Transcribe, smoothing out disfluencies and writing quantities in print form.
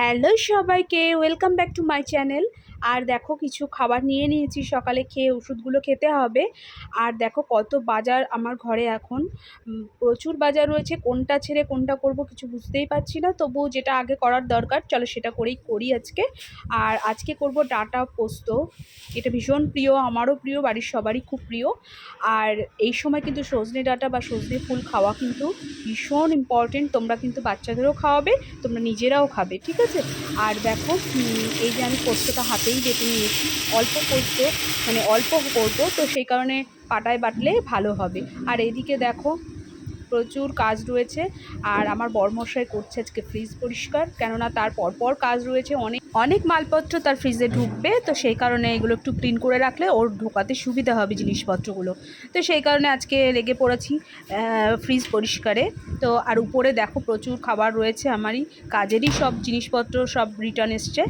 Hello সবাইকে, welcome back to my channel. আর দেখো কিছু খাবার নিয়ে নিয়েছি, সকালে খেয়ে ওষুধগুলো খেতে হবে। আর দেখো কত বাজার আমার ঘরে এখন, প্রচুর বাজার রয়েছে। কোনটা ছেড়ে কোনটা করব কিছু বুঝতেই পারছি না, তবুও যেটা আগে করার দরকার চলো সেটা করি আজকে। আর আজকে করব ডাঁটা পোস্ত। এটা ভীষণ প্রিয়, আমারও প্রিয়, বাড়ির সবারই খুব প্রিয়। আর এই সময় কিন্তু সজনে ডাঁটা বা সজনে ফুল খাওয়া কিন্তু ভীষণ ইম্পর্টেন্ট। তোমরা কিন্তু বাচ্চাদেরও খাওয়াবে, তোমরা নিজেরাও খাবে, ঠিক আছে? আর দেখো এই যে আমি পোস্তটা হাতেই বেটে নিয়েছি, অল্প পোস্ত, মানে অল্প করবো তো সেই কারণে পাটায় বাটলে ভালো হবে। আর এদিকে দেখো প্রচুর কাজ রয়েছে। আর আমার বরমশাই করছে আজকে ফ্রিজ পরিষ্কার, কেননা তার পরপর কাজ রয়েছে, অনেক অনেক মালপত্র তার ফ্রিজে ঢুকবে, তো সেই কারণে এগুলো একটু ক্লিন করে রাখলে ওর ঢোকাতে সুবিধা হবে জিনিসপত্রগুলো। তো সেই কারণে আজকে লেগে পড়েছি ফ্রিজ পরিষ্কারে। তো আর উপরে দেখো প্রচুর খাবার রয়েছে, আমারই কাজেরই সব জিনিসপত্র সব রিটার্ন এসছে।